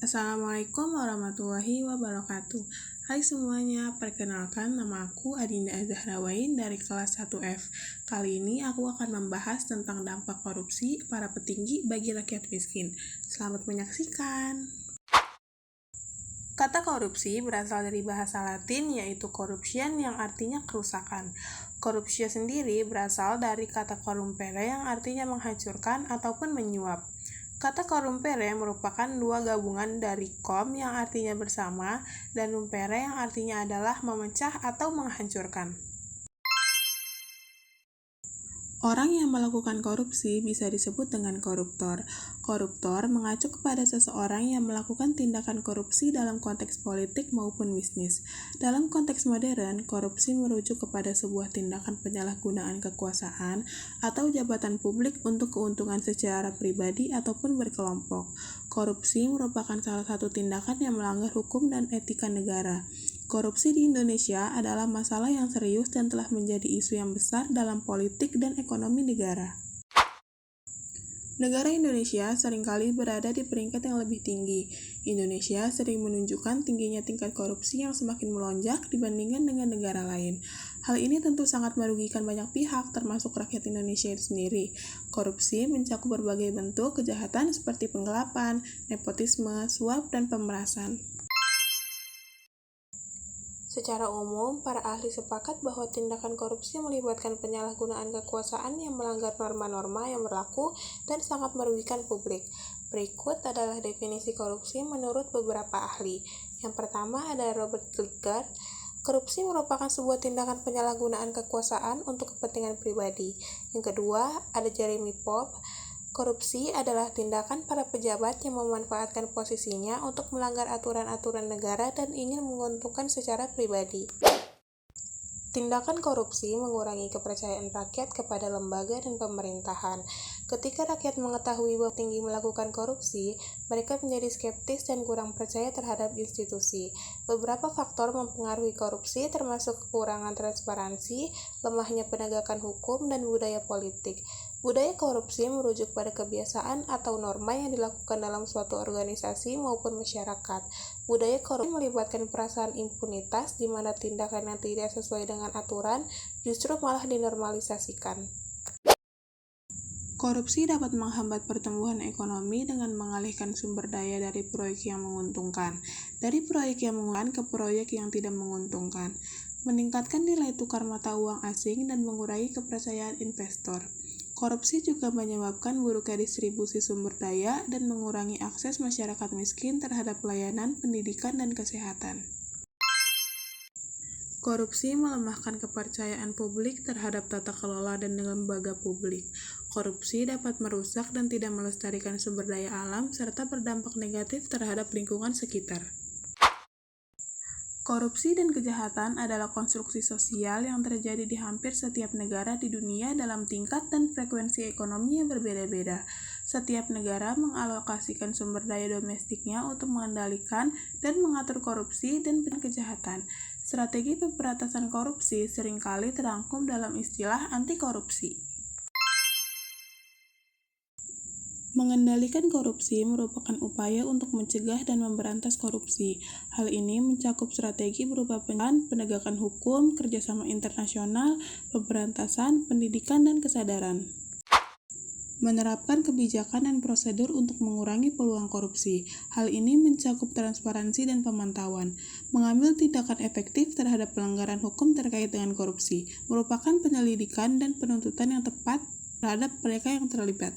Assalamualaikum warahmatullahi wabarakatuh. Hai semuanya, perkenalkan nama aku Adinda Azahrawain dari kelas 1F. Kali ini aku akan membahas tentang dampak korupsi para petinggi bagi rakyat miskin. Selamat menyaksikan. Kata korupsi berasal dari bahasa Latin yaitu corruption yang artinya kerusakan. Corruptio sendiri berasal dari kata corrumpere yang artinya menghancurkan ataupun menyuap. Kata corrumpere merupakan dua gabungan dari com yang artinya bersama dan rumpere yang artinya adalah memecah atau menghancurkan. Orang yang melakukan korupsi bisa disebut dengan koruptor. Koruptor mengacu kepada seseorang yang melakukan tindakan korupsi dalam konteks politik maupun bisnis. Dalam konteks modern, korupsi merujuk kepada sebuah tindakan penyalahgunaan kekuasaan atau jabatan publik untuk keuntungan secara pribadi ataupun berkelompok. Korupsi merupakan salah satu tindakan yang melanggar hukum dan etika negara. Korupsi di Indonesia adalah masalah yang serius dan telah menjadi isu yang besar dalam politik dan ekonomi negara. Negara Indonesia seringkali berada di peringkat yang lebih tinggi. Indonesia sering menunjukkan tingginya tingkat korupsi yang semakin melonjak dibandingkan dengan negara lain. Hal ini tentu sangat merugikan banyak pihak, termasuk rakyat Indonesia itu sendiri. Korupsi mencakup berbagai bentuk kejahatan seperti penggelapan, nepotisme, suap, dan pemerasan. Secara umum, para ahli sepakat bahwa tindakan korupsi melibatkan penyalahgunaan kekuasaan yang melanggar norma-norma yang berlaku dan sangat merugikan publik. Berikut adalah definisi korupsi menurut beberapa ahli. Yang pertama ada Robert Liggett. Korupsi merupakan sebuah tindakan penyalahgunaan kekuasaan untuk kepentingan pribadi. Yang kedua ada Jeremy Pope. Korupsi adalah tindakan para pejabat yang memanfaatkan posisinya untuk melanggar aturan-aturan negara dan ingin menguntungkan secara pribadi. Tindakan korupsi mengurangi kepercayaan rakyat kepada lembaga dan pemerintahan. Ketika rakyat mengetahui bahwa tinggi melakukan korupsi, mereka menjadi skeptis dan kurang percaya terhadap institusi. Beberapa faktor mempengaruhi korupsi termasuk kekurangan transparansi, lemahnya penegakan hukum, dan budaya politik. Budaya korupsi merujuk pada kebiasaan atau norma yang dilakukan dalam suatu organisasi maupun masyarakat. Budaya korupsi melibatkan perasaan impunitas di mana tindakan yang tidak sesuai dengan aturan justru malah dinormalisasikan. Korupsi dapat menghambat pertumbuhan ekonomi dengan mengalihkan sumber daya dari proyek yang menguntungkan, ke proyek yang tidak menguntungkan, meningkatkan nilai tukar mata uang asing dan mengurangi kepercayaan investor. Korupsi juga menyebabkan buruknya distribusi sumber daya dan mengurangi akses masyarakat miskin terhadap pelayanan, pendidikan, dan kesehatan. Korupsi melemahkan kepercayaan publik terhadap tata kelola dan lembaga publik. Korupsi dapat merusak dan tidak melestarikan sumber daya alam serta berdampak negatif terhadap lingkungan sekitar. Korupsi dan kejahatan adalah konstruksi sosial yang terjadi di hampir setiap negara di dunia dalam tingkat dan frekuensi ekonomi yang berbeda-beda. Setiap negara mengalokasikan sumber daya domestiknya untuk mengendalikan dan mengatur korupsi dan kejahatan. Strategi pemberantasan korupsi seringkali terangkum dalam istilah anti korupsi. Mengendalikan korupsi merupakan upaya untuk mencegah dan memberantas korupsi. Hal ini mencakup strategi berupa penegakan hukum, kerjasama internasional, pemberantasan, pendidikan, dan kesadaran. Menerapkan kebijakan dan prosedur untuk mengurangi peluang korupsi. Hal ini mencakup transparansi dan pemantauan. Mengambil tindakan efektif terhadap pelanggaran hukum terkait dengan korupsi, merupakan penyelidikan dan penuntutan yang tepat terhadap mereka yang terlibat.